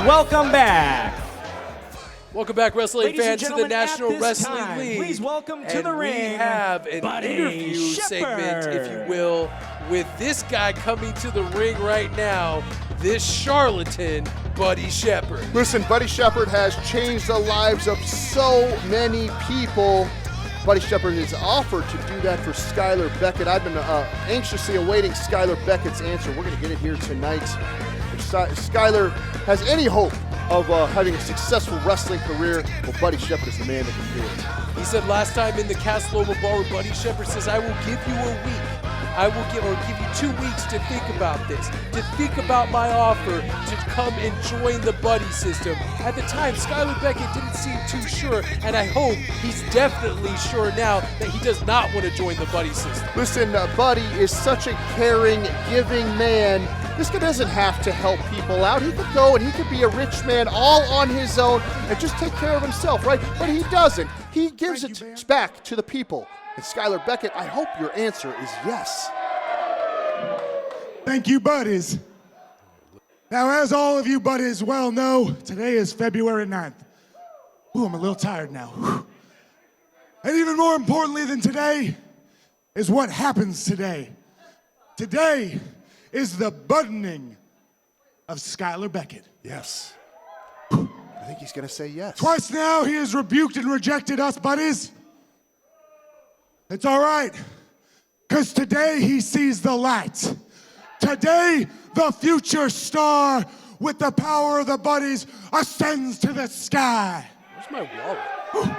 welcome back. Welcome back, wrestling fans, to the National Wrestling League. Please welcome to the ring. We have an interview segment, if you will, with this guy coming to the ring right now, this charlatan, Buddy Shepherd. Listen, Buddy Shepherd has changed the lives of so many people. Buddy Shepherd has offered to do that for Skyler Beckett. I've been anxiously awaiting Skyler Beckett's answer. We're going to get it here tonight. If Skyler has any hope of having a successful wrestling career, well, Buddy Shepherd is the man that can do it. He said last time in the Castle Oval Bar, Buddy Shepherd says, I will give you a week. I will give you 2 weeks to think about this, to think about my offer to come and join the Buddy system. At the time, Skyler Beckett didn't seem too sure, and I hope he's definitely sure now that he does not want to join the Buddy system. Listen, Buddy is such a caring, giving man. This guy doesn't have to help people out. He could go and he could be a rich man all on his own and just take care of himself, right? But he doesn't. He gives it back to the people. And Skyler Beckett, I hope your answer is yes. Thank you, buddies. Now, as all of you buddies well know, today is February 9th. Ooh, I'm a little tired now. Whew. And even more importantly than today is what happens today. Today is the buttoning of Skyler Beckett. Yes. I think he's going to say yes. Twice now he has rebuked and rejected us, buddies. It's all right, because today he sees the light. Today, the future star with the power of the buddies ascends to the sky. Where's my wallet? Whew.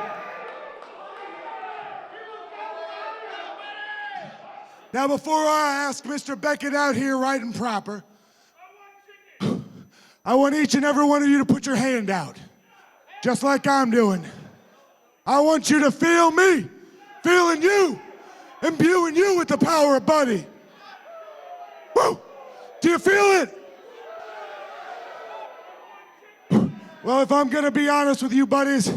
Now, before I ask Mr. Beckett out here right and proper, I want each and every one of you to put your hand out, just like I'm doing. I want you to feel me, feeling you, imbuing you with the power of Buddy. Woo! Do you feel it? Well, if I'm gonna be honest with you, buddies,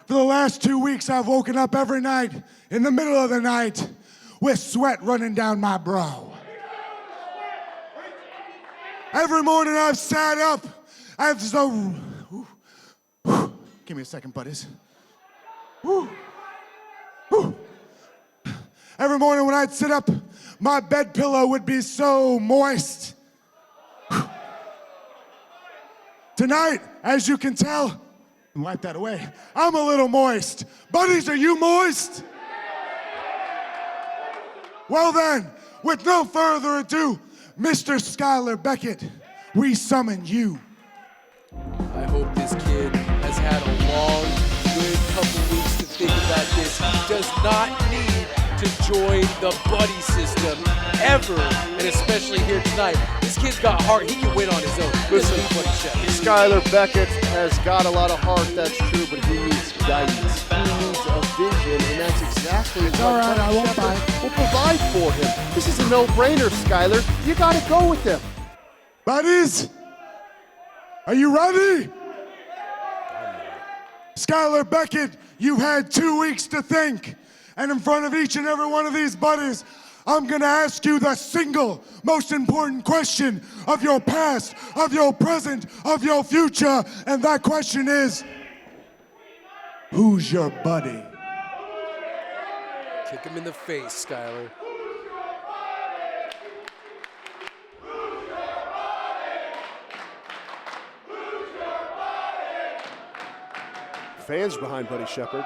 for the last 2 weeks, I've woken up every night in the middle of the night with sweat running down my brow. Every morning I've sat up, I've so, give me a second, buddies. Woo. Woo. Every morning when I'd sit up, my bed pillow would be so moist. Tonight, as you can tell, wipe that away, I'm a little moist. Buddies, are you moist? Well then, with no further ado, Mr. Skyler Beckett, we summon you. I hope this kid has had a long, good couple weeks to think about this. He does not need to join the Buddy system ever, and especially here tonight. This kid's got heart. He can win on his own. Listen, Skyler Beckett has got a lot of heart, that's true, but he needs guidance. He needs a vision, and that's exactly what all right, I won't buy. will provide for him. This is a no-brainer, Skyler. You got to go with him. Buddies, are you ready? Skyler Beckett, you've had 2 weeks to think. And in front of each and every one of these buddies, I'm gonna ask you the single most important question of your past, of your present, of your future. And that question is, who's your buddy? Kick him in the face, Skyler. Fans behind Buddy Shepherd.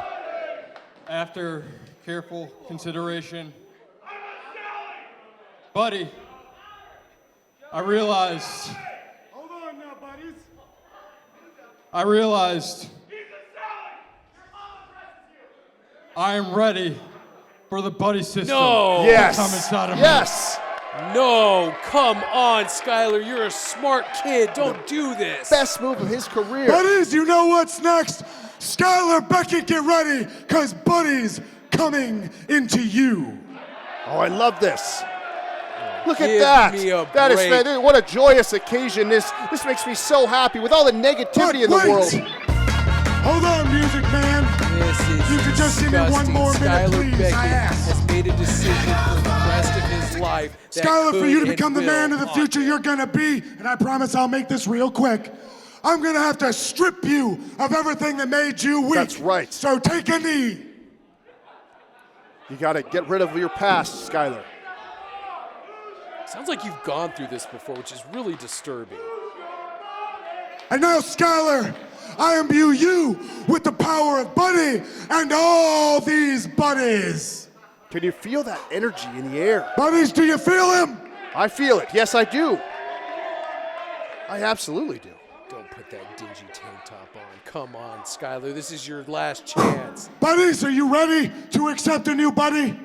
After careful consideration, Buddy, I realized I am ready for the Buddy system No. to come inside of me. Yes. No, come on, Skyler. You're a smart kid. Don't do this. Best move of his career. Buddies, you know what's next? Skyler Beckett, get ready, because Buddy's coming into you. Oh, I love this. Look at Give that. me a That is break. fantastic. What a joyous occasion. This makes me so happy with all the negativity in the Wait. world. Hold on, music man. This is You could just give me one disgusting. more minute, Skyler please, Beckett I ask. has made a decision for the rest of his life. that Skyler, for could you to and become the man will of the haunt future him. you're gonna be, and I promise I'll make this real quick, I'm gonna have to strip you of everything that made you weak. That's right. So take a knee. You got to get rid of your past, Skyler. Sounds like you've gone through this before, which is really disturbing. And now, Skyler, I imbue you with the power of Buddy and all these buddies. Can you feel that energy in the air? Buddies, do you feel him? I feel it. Yes, I do. I absolutely do. Don't put that dingy tank top on. Come on, Skyler. This is your last chance. Buddies, are you ready to accept a new buddy?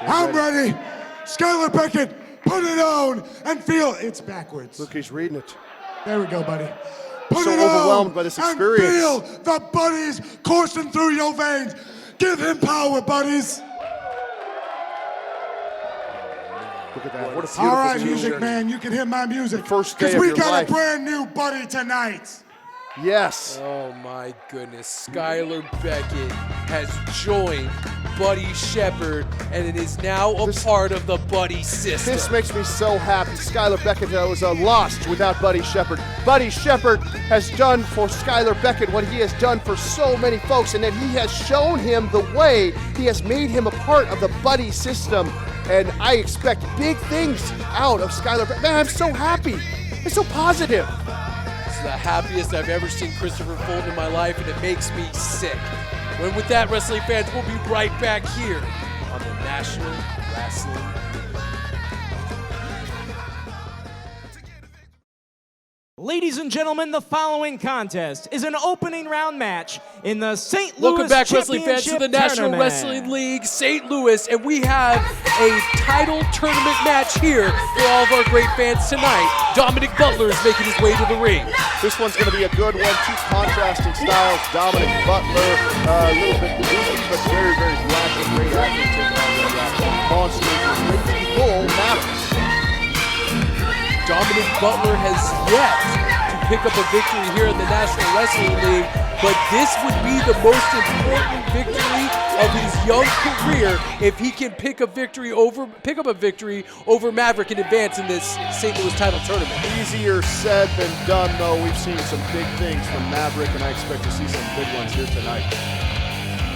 I'm ready. Skyler Beckett, put it on and feel it's backwards. Look, he's reading it. There we go, buddy. Put So it overwhelmed on by this and experience. feel the buddies coursing through your veins. Give him power, buddies. Look at that. What a beautiful All right, t-shirt. music man, you can hear my music. First day Because of we your got life. a brand new buddy tonight. Yes. Oh my goodness. Skyler Beckett has joined Buddy Shepherd, and it is now a part of the Buddy system. This makes me so happy. Skyler Beckett was lost without Buddy Shepherd. Buddy Shepherd has done for Skyler Beckett what he has done for so many folks, and that he has shown him the way. He has made him a part of the Buddy system, and I expect big things out of Skyler Beckett. Man, I'm so happy. It's so positive. This is the happiest I've ever seen Christopher Fulton in my life, and it makes me sick. When with that, wrestling fans, we'll be right back here on the National Wrestling League. Ladies and gentlemen, the following contest is an opening round match in the St. Louis Welcome back, wrestling fans, to the National Tournament. Wrestling League St. Louis, and we have a title tournament match here for all of our great fans tonight. Dominick Butler is making his way to the ring. This one's going to be a good one. Two contrasting styles. Dominick Butler, a little bit goofy, but very, very flashy. Great athlete taking on the monster, Raging Bull, Maverick. Dominick Butler has yet to pick up a victory here in the National Wrestling League, but this would be the most important victory of his young career if he can pick up a victory over Maverick in advance in this St. Louis title tournament. Easier said than done, though. We've seen some big things from Maverick, and I expect to see some big ones here tonight.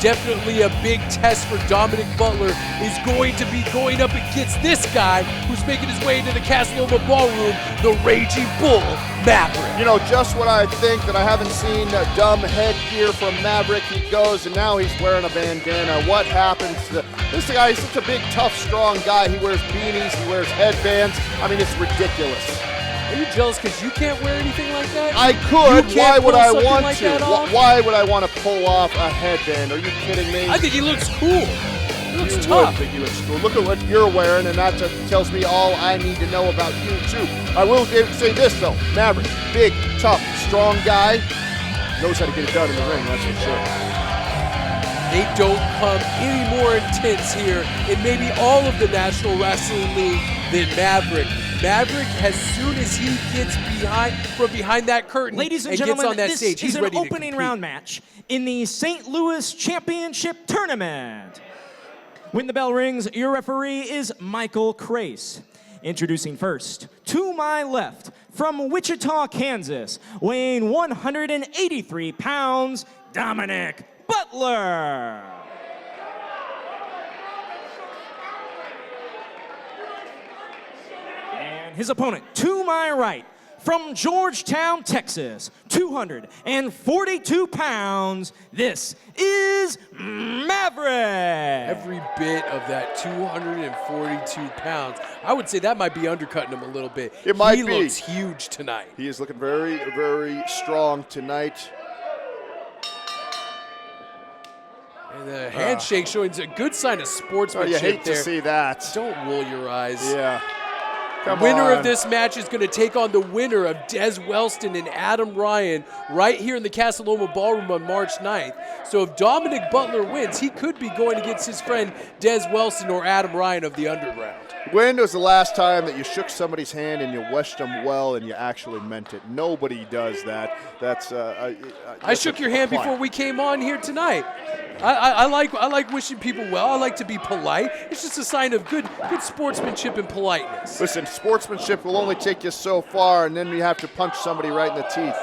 Definitely a big test for Dominick Butler is going to be going up against this guy who's making his way into the Casa Loma Ballroom, the Raging Bull, Maverick. You know, just what I think, that I haven't seen dumb headgear from Maverick. He goes, and now he's wearing a bandana. What happens to this guy? Is such a big, tough, strong guy. He wears beanies, he wears headbands. I mean, it's ridiculous. Are you jealous because you can't wear anything like that? I could. You Why can't would pull I something want like to? that off? Why would I want to pull off a headband? Are you kidding me? I think he looks cool. He looks You tough. would think he looks cool. Look at what you're wearing, and that tells me all I need to know about you, too. I will say this, though. Maverick, big, tough, strong guy, knows how to get it done in the ring, that's for sure. They don't come any more intense here in maybe all of the National Wrestling League than Maverick. Maverick, as soon as he gets behind that curtain Ladies and gets gentlemen, on that this stage, is he's an ready to opening compete. round match in the St. Louis Championship Tournament. When the bell rings, your referee is Michael Crace. Introducing first, to my left, from Wichita, Kansas, weighing 183 pounds, Dominick Butler. And his opponent, to my right, from Georgetown, Texas, 242 pounds, this is Maverick. Every bit of that 242 pounds. I would say that might be undercutting him a little bit. It might he be. looks huge tonight. He is looking very, very strong tonight. And the handshake showing a good sign of Oh, sportsmanship you hate there. to see that. Don't roll your eyes. Yeah. Come The winner on. of this match is going to take on the winner of Des Welston and Adam Ryan right here in the Casa Loma Ballroom on March 9th. So if Dominick Butler wins, he could be going against his friend Des Welston or Adam Ryan of the Underground. When was the last time that you shook somebody's hand and you wished them well and you actually meant it? Nobody does that. That's I shook your hand before we came on here tonight. I like wishing people well. I like to be polite. It's just a sign of good sportsmanship and politeness. Listen, sportsmanship will only take you so far, and then you have to punch somebody right in the teeth.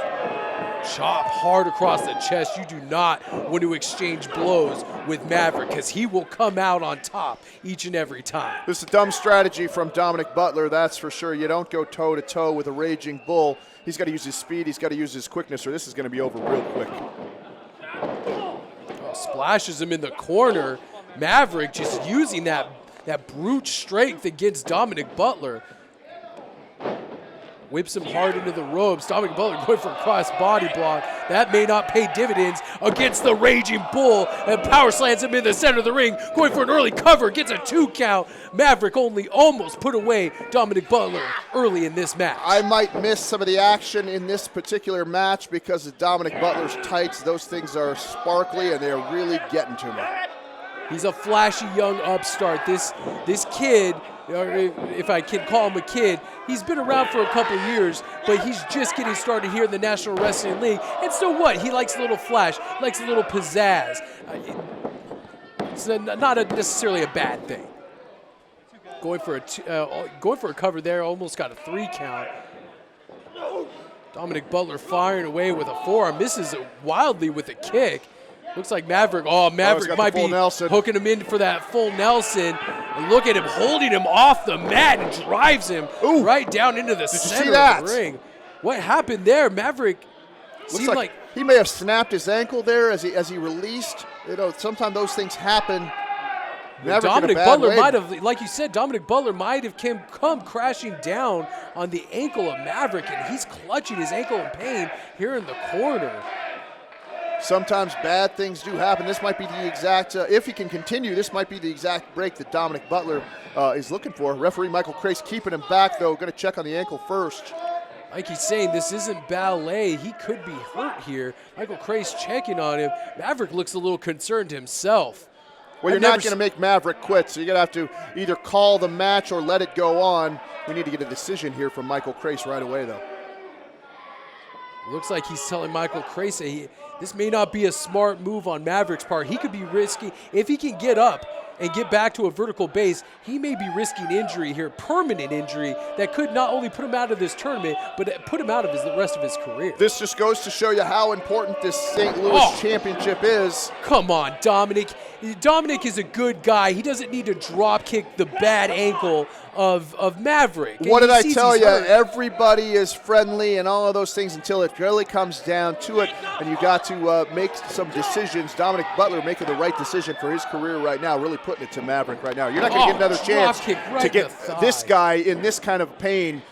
Chop hard across the chest. You do not want to exchange blows with Maverick because he will come out on top each and every time. This is a dumb strategy from Dominick Butler, that's for sure. You don't go toe-to-toe with a raging bull. He's got to use his speed. He's got to use his quickness, or this is going to be over real quick. Splashes him in the corner. Maverick just using that brute strength against Dominick Butler. Whips him hard into the ropes. Dominick Butler going for a cross body block. That may not pay dividends against the Raging Bull. And power slams him in the center of the ring. Going for an early cover. Gets a 2 count. Maverick only almost put away Dominick Butler early in this match. I might miss some of the action in this particular match because of Dominick Butler's tights. Those things are sparkly and they're really getting to me. He's a flashy young upstart. This kid, or if I can call him a kid, he's been around for a couple years, but he's just getting started here in the National Wrestling League. And so what? He likes a little flash, likes a little pizzazz. It's not necessarily a bad thing. Going for a cover there, almost got a 3 count. Dominick Butler firing away with a forearm, misses it wildly with a kick. Looks like Maverick. Maverick might be hooking him in for that full Nelson. And look at him holding him off the mat and drives him right down into the center of the ring. What happened there? Maverick seemed like he may have snapped his ankle there as he released. You know, sometimes those things happen. Dominick Butler might have, like you said, Dominick Butler might have come crashing down on the ankle of Maverick, and he's clutching his ankle in pain here in the corner. Sometimes bad things do happen. This might be the exact, if he can continue, this might be the exact break that Dominick Butler is looking for. Referee Michael Crace keeping him back, though. Going to check on the ankle first. Like he's saying, this isn't ballet. He could be hurt here. Michael Crace checking on him. Maverick looks a little concerned himself. Well, you're not going to make Maverick quit, so you're going to have to either call the match or let it go on. We need to get a decision here from Michael Crace right away, though. Looks like he's telling Michael Crace this may not be a smart move on Maverick's part. He could be risky. If he can get up and get back to a vertical base, he may be risking injury here, permanent injury, that could not only put him out of this tournament, but put him out of the rest of his career. This just goes to show you how important this St. Louis championship is. Come on, Dominick. Dominick is a good guy. He doesn't need to drop kick the bad ankle of Maverick. What did I tell you? Everybody is friendly and all of those things until it really comes down to it, and you got to make some decisions. Dominick Butler making the right decision for his career right now, really putting it to Maverick right now. You're not going to get another chance to get this guy in this kind of pain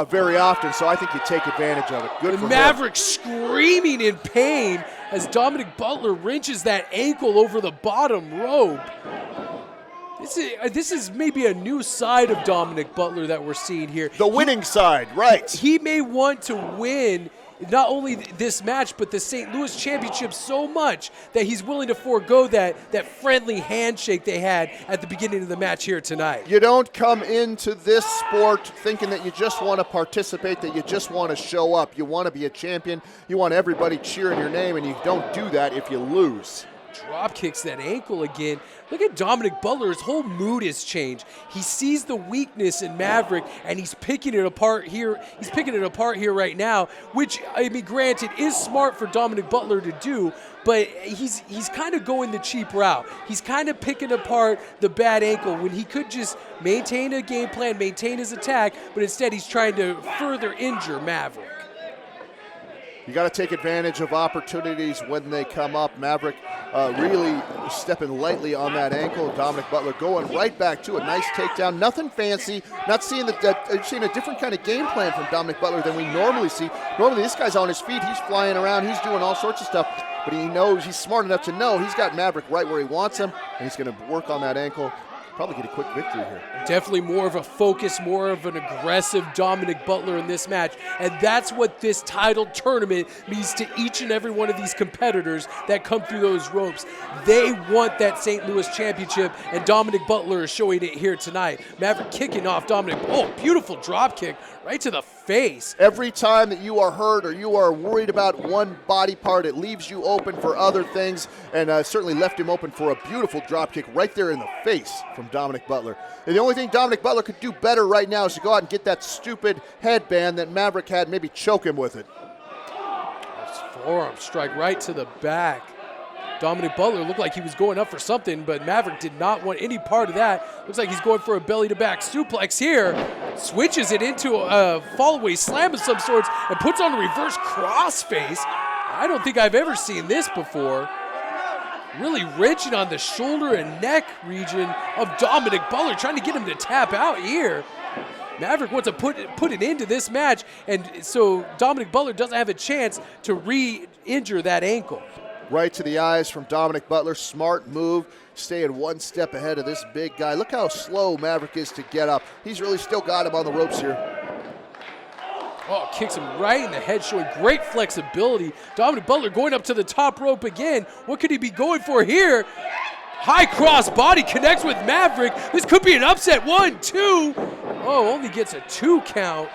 very often, so I think you take advantage of it. Good for Maverick screaming in pain as Dominick Butler wrenches that ankle over the bottom rope. This is maybe a new side of Dominick Butler that we're seeing here. The winning side, right. He may want to win not only this match, but the St. Louis Championship so much that he's willing to forego that friendly handshake they had at the beginning of the match here tonight. You don't come into this sport thinking that you just want to participate, that you just want to show up. You want to be a champion. You want everybody cheering your name, and you don't do that if you lose. Drop kicks that ankle again. Look at Dominick Butler. His whole mood has changed. He sees the weakness in Maverick, and he's picking it apart here. He's picking it apart here right now, which, I mean, granted, is smart for Dominick Butler to do, but he's kind of going the cheap route. He's kind of picking apart the bad ankle when he could just maintain a game plan, maintain his attack, but instead he's trying to further injure Maverick. You got to take advantage of opportunities when they come up. Maverick really stepping lightly on that ankle. Dominick Butler going right back to a nice takedown. Nothing fancy. Not seeing seeing a different kind of game plan from Dominick Butler than we normally see. Normally this guy's on his feet. He's flying around. He's doing all sorts of stuff. But he knows, he's smart enough to know he's got Maverick right where he wants him, and he's going to work on that ankle. probably get a quick victory here. Definitely more of a focus, more of an aggressive Dominick Butler in this match. And that's what this title tournament means to each and every one of these competitors that come through those ropes. They want that St. Louis championship, and Dominick Butler is showing it here tonight. Maverick kicking off Dominick. Oh, beautiful drop kick right to the face. Every time that you are hurt or you are worried about one body part, it leaves you open for other things, and certainly left him open for a beautiful drop kick right there in the face from Dominick Butler. And the only thing Dominick Butler could do better right now is to go out and get that stupid headband that Maverick had, maybe choke him with it. Forearm strike right to the back. Dominick Butler looked like he was going up for something, but Maverick did not want any part of that. Looks like he's going for a belly-to-back suplex here. Switches it into a fall-away slam of some sorts and puts on a reverse crossface. I don't think I've ever seen this before. Really wrenching on the shoulder and neck region of Dominick Butler, trying to get him to tap out here. Maverick wants to put an end to this match, and so Dominick Butler doesn't have a chance to re-injure that ankle. Right to the eyes from Dominick Butler. Smart move, staying one step ahead of this big guy. Look how slow Maverick is to get up. He's really still got him on the ropes here. Oh, kicks him right in the head, showing great flexibility. Dominick Butler going up to the top rope again. What could he be going for here? High cross body connects with Maverick. This could be an upset. 1, 2. Oh, only gets a 2 count.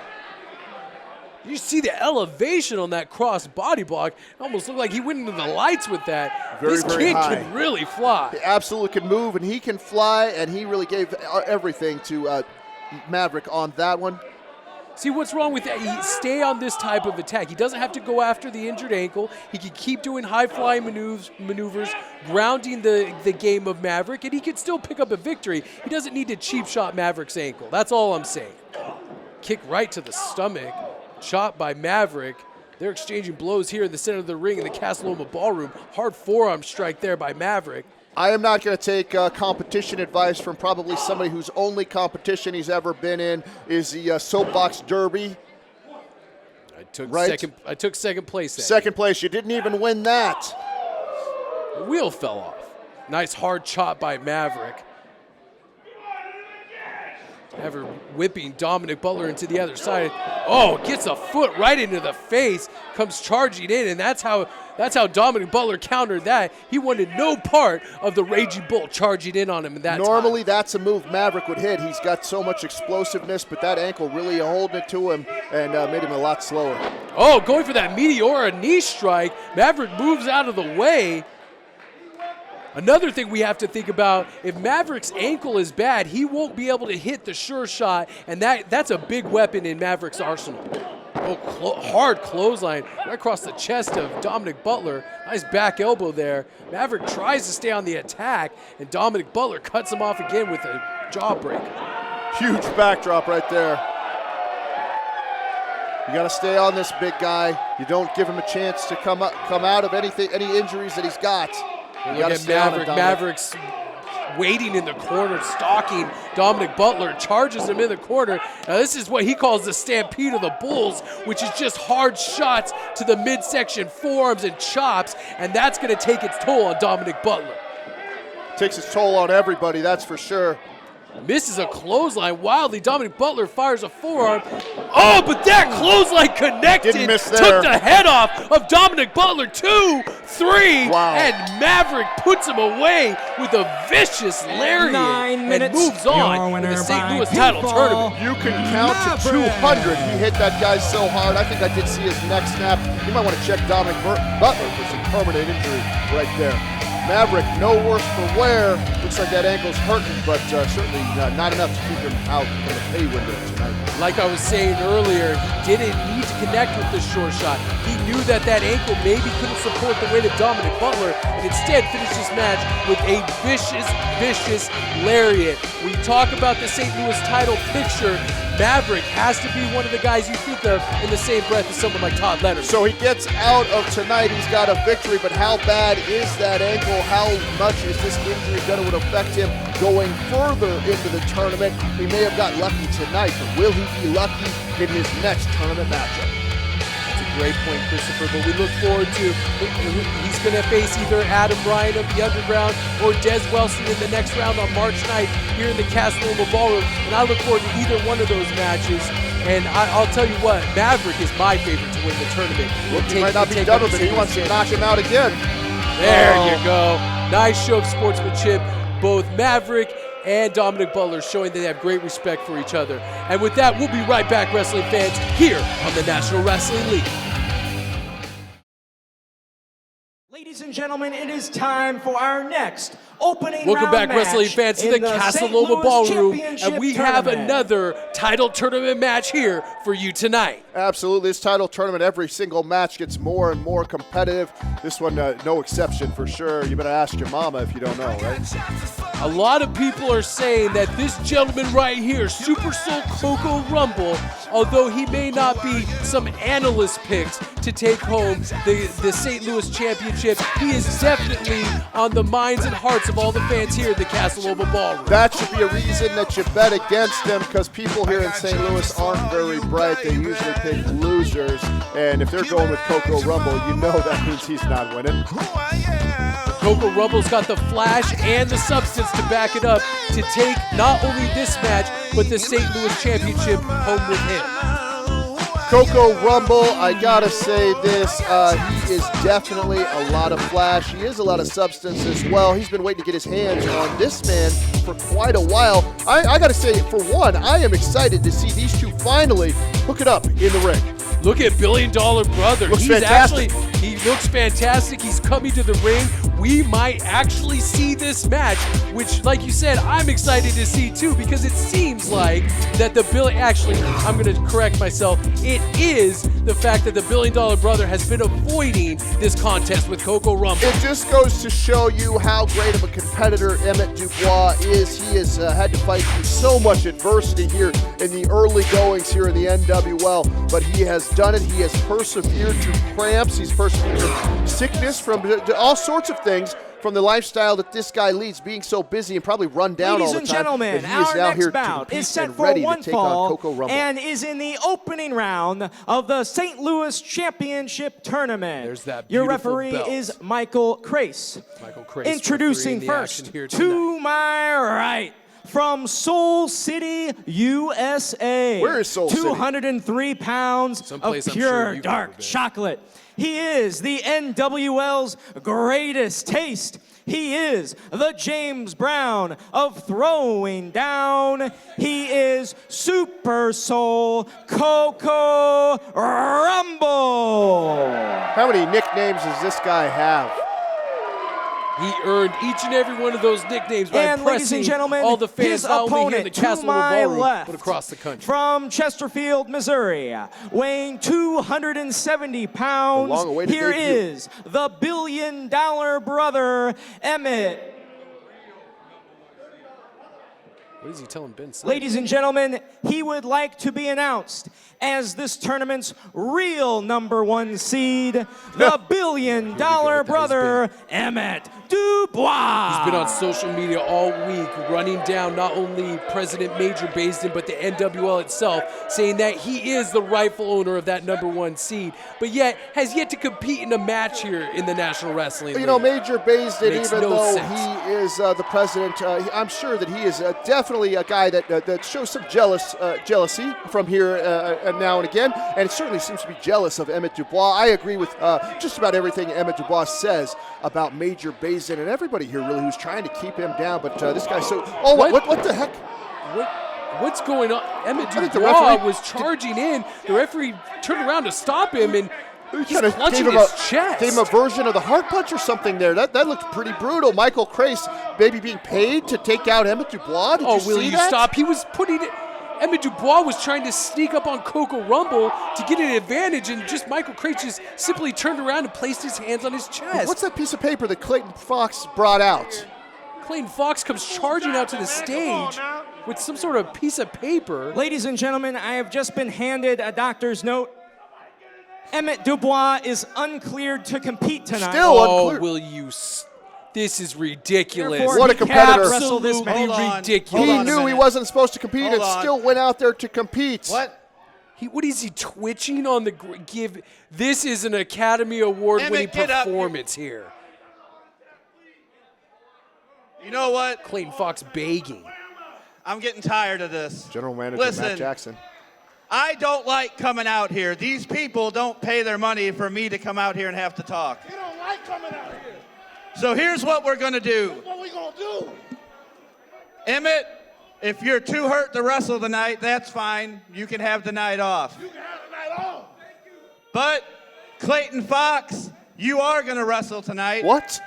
You see the elevation on that cross body block. It almost looked like he went into the lights with that. This kid can really fly. He absolutely can move, and he can fly, and he really gave everything to Maverick on that one. See, what's wrong with that? He stay on this type of attack. He doesn't have to go after the injured ankle. He can keep doing high-flying maneuvers, grounding the game of Maverick, and he can still pick up a victory. He doesn't need to cheap shot Maverick's ankle. That's all I'm saying. Kick right to the stomach. Shot by Maverick. They're exchanging blows here in the center of the ring in the Casa Loma Ballroom. Hard forearm strike there by Maverick. I am not going to take competition advice from probably somebody whose only competition he's ever been in is the Soapbox Derby. I took second place there. Second place. You didn't even win that. The wheel fell off. Nice hard chop by Maverick. Ever whipping Dominick Butler into the other side. Oh, gets a foot right into the face, comes charging in, and that's how Dominick Butler countered that. He wanted no part of the Raging Bull charging in on him in that Normally, time. that's a move Maverick would hit. He's got so much explosiveness, but that ankle really holding it to him and made him a lot slower. Oh, going for that Meteora knee strike. Maverick moves out of the way. Another thing we have to think about, if Maverick's ankle is bad, he won't be able to hit the sure shot, and that's a big weapon in Maverick's arsenal. Oh, hard clothesline right across the chest of Dominick Butler. Nice back elbow there. Maverick tries to stay on the attack, and Dominick Butler cuts him off again with a jawbreaker. Huge backdrop right there. You got to stay on this big guy. You don't give him a chance to come out of any injuries that he's got. Look at Maverick. Maverick's waiting in the corner, stalking Dominick Butler, charges him in the corner. Now this is what he calls the stampede of the bulls, which is just hard shots to the midsection, forearms and chops, and that's going to take its toll on Dominick Butler. Takes its toll on everybody, that's for sure. Misses a clothesline wildly. Dominick Butler fires a forearm. Oh, but that clothesline connected. Didn't miss there. Took the head off of Dominick Butler. 2, 3. Wow. And Maverick puts him away with a vicious lariat. 9 minutes. And moves on in the St. Louis title tournament. You can count to 200. He hit that guy so hard. I think I did see his neck snap. You might want to check Dominick Butler for some permanent injury right there. Maverick, no worse for wear. Looks like that ankle's hurting, but certainly not enough to keep him out from the pay window tonight. Like I was saying earlier, he didn't need to connect with the short shot. He knew that ankle maybe couldn't support the weight of Dominick Butler, and instead finished this match with a vicious lariat. When you talk about the St. Louis title picture, Maverick has to be one of the guys you think of in the same breath as someone like Todd Leonard. So he gets out of tonight. He's got a victory, but how bad is that ankle? How much is this injury going to affect him going further into the tournament? He may have got lucky tonight, but will he be lucky in his next tournament matchup? That's a Great point, Christopher. But we look forward to, he's going to face either Adam Ryan of the Underground or Des Wilson in the next round on March 9th here in the Castle Loma Ballroom. And I look forward to either one of those matches. And I'll tell you what, Maverick is my favorite to win the tournament. He might not be done with it. He wants to knock him out again. There you go. Nice show of sportsmanship. Both Maverick and Dominick Butler showing that they have great respect for each other. And with that, we'll be right back, wrestling fans, here on the National Wrestling League. Ladies and gentlemen, it is time for our next opening Welcome round back, match wrestling fans, to the Castle St. Loma Louis Ballroom, Championship and we have Tournament. another title tournament match here for you tonight. Absolutely. This title tournament, every single match gets more and more competitive. This one, no exception for sure. You better ask your mama if you don't know, right? A lot of people are saying that this gentleman right here, Super Soul CoCo Rumble, although he may not be some analyst picks to take home the St. Louis Championship, he is definitely on the minds and hearts of all the fans here at the Castle Loma Ballroom. That should be a reason that you bet against him, because people here in St. Louis aren't very bright. They usually pick losers, and if they're going with CoCo Rumble, you know that means he's not winning. CoCo Rumble's got the flash and the substance to back it up to take not only this match, but the St. Louis Championship home with him. CoCo Rumble, I gotta say this, he is definitely a lot of flash. He is a lot of substance as well. He's been waiting to get his hands on this man for quite a while. I gotta say, for one, I am excited to see these two finally hook it up in the ring. Look at $1 Billion Brother. Looks fantastic. He looks fantastic. He's coming to the ring. We might actually see this match, which, like you said, I'm excited to see too, because it seems like that actually, I'm going to correct myself. It is the fact that the $1 Billion Brother has been avoiding this contest with CoCo Rumble. It just goes to show you how great of a competitor Emmett Dubois is. He has had to fight through so much adversity here in the early goings here in the NWL, but he has done it. He has persevered through cramps. He's persevered through sickness, from all sorts of things, from the lifestyle that this guy leads, being so busy and probably run down all the time. Ladies and gentlemen, that he is our now next here bout to is compete set and for ready one to take on fall CoCo Rumble. and is in the opening round of the St. Louis Championship Tournament. There's that Your beautiful referee belt. is Michael Crace. Michael Crace Introducing refereeing the first, action here to tonight. my right, from Soul City, USA. Where is Soul City? 203 pounds of Someplace I'm sure pure you've never dark been. chocolate. He is the NWL's greatest taste. He is the James Brown of throwing down. He is Super Soul CoCo Rumble. How many nicknames does this guy have? He earned each and every one of those nicknames by And ladies impressing and gentlemen, all the fans, his not only here in the opponent to Castle Loma my Ballroom, left, but across the country. from Chesterfield, Missouri, weighing 270 pounds, A long-awaited here debut. is the $1 Billion Brother, Emmett. What is he telling Ben Simmons? Ladies and gentlemen, he would like to be announced as this tournament's real #1 seed, the $1 Billion Brother, Emmett Dubois. He's been on social media all week running down not only President Major Baisden, but the NWL itself, saying that he is the rightful owner of that #1 seed, but yet has yet to compete in a match here in the National Wrestling League. You know, Major Baisden, Makes even no though sense. he is the president, I'm sure that he is definitely a guy that shows some jealousy from here now and again, and certainly seems to be jealous of Emmett Dubois. I agree with just about everything Emmett Dubois says about Major Baisden and everybody here really who's trying to keep him down, but this guy's so... Oh, what the heck? What's going on? Emmett I think the Dubois referee- was charging in. The referee turned around to stop him, and he's Kinda clutching gave him his chest. Gave him a version of the heart punch or something there. That looked pretty brutal. Michael Crace maybe being paid to take out Emmett Dubois. Did Oh, you will see you that? stop? He was putting it. Emmett Dubois was trying to sneak up on CoCo Rumble to get an advantage, and just Michael Crace just simply turned around and placed his hands on his chest. What's that piece of paper that Clayton Fox brought out? Clayton Fox comes charging out to the stage with some sort of piece of paper. Ladies and gentlemen, I have just been handed a doctor's note. Emmett Dubois is uncleared to compete tonight. Still Oh, unclear. will you? This is ridiculous. Therefore, What a he can't competitor. wrestle this Absolutely match. ridiculous. He Hold on a knew he minute. wasn't supposed to compete Hold and on. still went out there to compete. What? What is he twitching on the This is an Academy Award-winning performance here. You know what? Clayton Fox begging. I'm getting tired of this. General Manager Matt Jackson. I don't like coming out here. These people don't pay their money for me to come out here and have to talk. You don't like coming out here. So here's what we're going to do. What we gonna do? Emmett, if you're too hurt to wrestle tonight, that's fine. You can have the night off. You can have the night off. But Clayton Fox, you are going to wrestle tonight. What?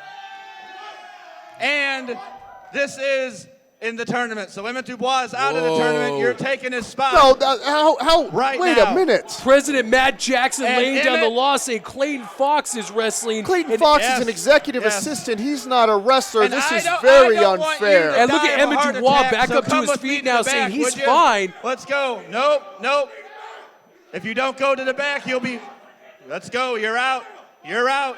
And this is in the tournament. So Emmett Dubois is out of the tournament. You're taking his spot. No, how? Right wait now. a minute. President Matt Jackson And laying down the Emmett- law saying Clayton Fox is wrestling. Clayton Fox Yes, is an executive yes. assistant. He's not a wrestler. And This I is don't- very I don't want you unfair. to And look die at of a Emmett heart Dubois attack, back so up to come his with me feet to now the saying back, he's would you? fine. Let's go. Nope. If you don't go to the back, you'll be. Let's go. You're out. You're out.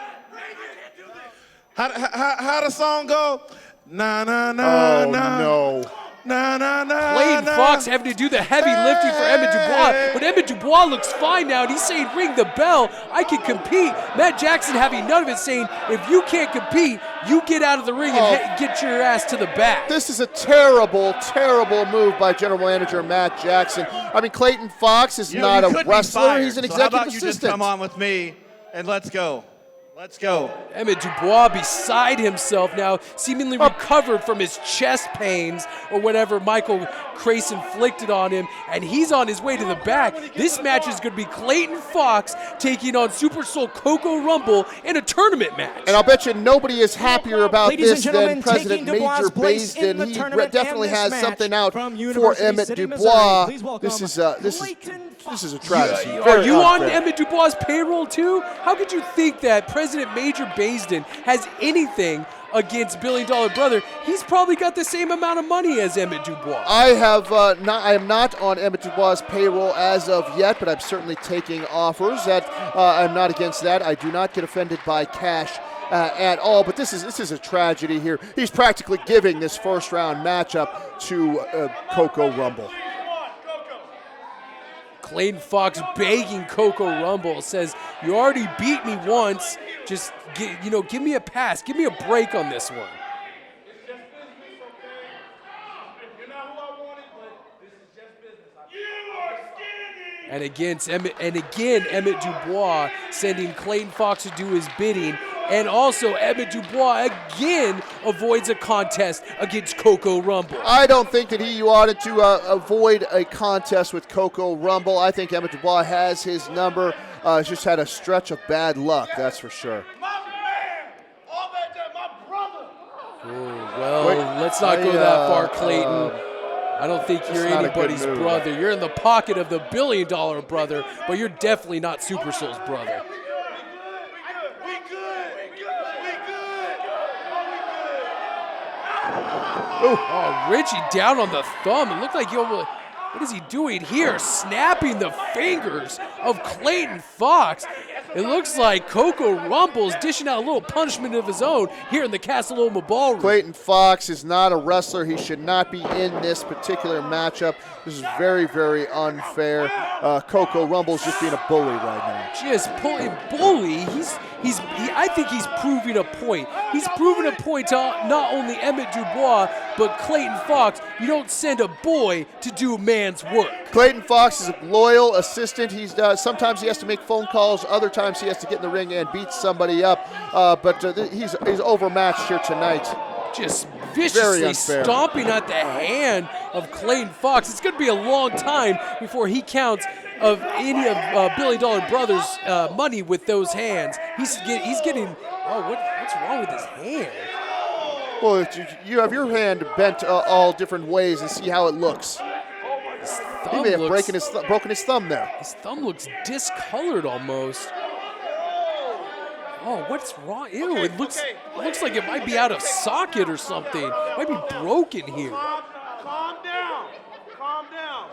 How the song go? Na na na Oh, na. no. Na na na. Clayton na. Fox having to do the heavy lifting for Emmett Dubois, but Emmett Dubois looks fine now, and he's saying, ring the bell, I can compete. Matt Jackson having none of it, saying, if you can't compete, you get out of the ring and get your ass to the back. This is a terrible, terrible move by General Manager Matt Jackson. I mean, Clayton Fox is not you a could be wrestler. fired. He's an So how executive about you just assistant. come on with me and let's go. Let's go. Emmett Dubois beside himself now, seemingly recovered from his chest pains or whatever Michael Crace inflicted on him, and he's on his way to the back. This match is going to be Clayton Fox taking on Super Soul CoCo Rumble in a tournament match. And I'll bet you nobody is happier about Ladies and this gentlemen, than President taking Dubois' Major place in the Baisden. He tournament definitely and this has match something out from for University Emmett City, Dubois. Missouri. Please welcome This is Clayton this is a travesty. Are Very you on unfair. Emmett Dubois' payroll too? How could you think that President Major Baisden has anything against Billion Dollar Brother? He's probably got the same amount of money as Emmett Dubois. I am not on Emmett Dubois' payroll as of yet, but I'm certainly taking offers. I'm not against that. I do not get offended by cash at all. But this is a tragedy here. He's practically giving this first round matchup to CoCo Rumble. Clayton Fox begging CoCo Rumble, says, you already beat me once, just give me a pass, give me a break on this one. And again, Emmett Dubois sending Clayton Fox to do his bidding. And also, Emmett Dubois again avoids a contest against CoCo Rumble. I don't think that he wanted to avoid a contest with CoCo Rumble. I think Emmett Dubois has his number. Just had a stretch of bad luck, that's for sure. Well, let's not go that far, Clayton. I don't think you're not a good anybody's move. brother. You're in the pocket of the $1 billion brother, but you're definitely not Super Soul's brother. Oh, Richie down on the thumb. It looked like he almost. What is he doing here? Snapping the fingers of Clayton Fox. It looks like CoCo Rumble's dishing out a little punishment of his own here in the Casa Loma Ballroom. Clayton Fox is not a wrestler. He should not be in this particular matchup. This is very, very unfair. CoCo Rumble's just being a bully right now. Just pulling bully. I think he's proving a point. He's proving a point to not only Emmett Dubois, but Clayton Fox. You don't send a boy to do a man's work. Clayton Fox is a loyal assistant. Sometimes he has to make phone calls. Other times he has to get in the ring and beat somebody up. But he's overmatched here tonight. Just Very viciously unfair. stomping at the hand of Clayton Fox. It's going to be a long time before he counts of any of $1 Billion Brothers' money with those hands. He's getting. Oh, what's wrong with his hand? Well, you have your hand bent all different ways and see how it looks. His He thumb may have looks, broken his thumb there. his thumb looks discolored almost. Oh, what's wrong? Ew, it looks like it might be out of socket or something. It might be broken here. Calm down. Calm down.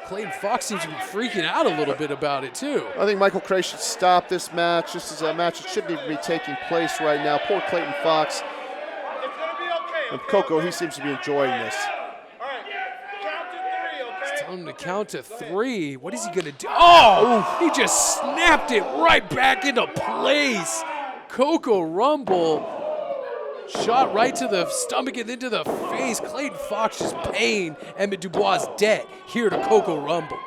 Clayton Fox seems to be freaking out a little bit about it too. I think Michael Cray should stop this match. This is a match that shouldn't even be taking place right now. Poor Clayton Fox. It's gonna be okay. And CoCo, he seems to be enjoying this. All right. Count to 3, okay? Tell him to count to 3. What is he gonna do? Oh, he just snapped it right back into place. CoCo Rumble shot right to the stomach and into the face. Clayton Fox just paying Emmett Dubois debt here to CoCo Rumble.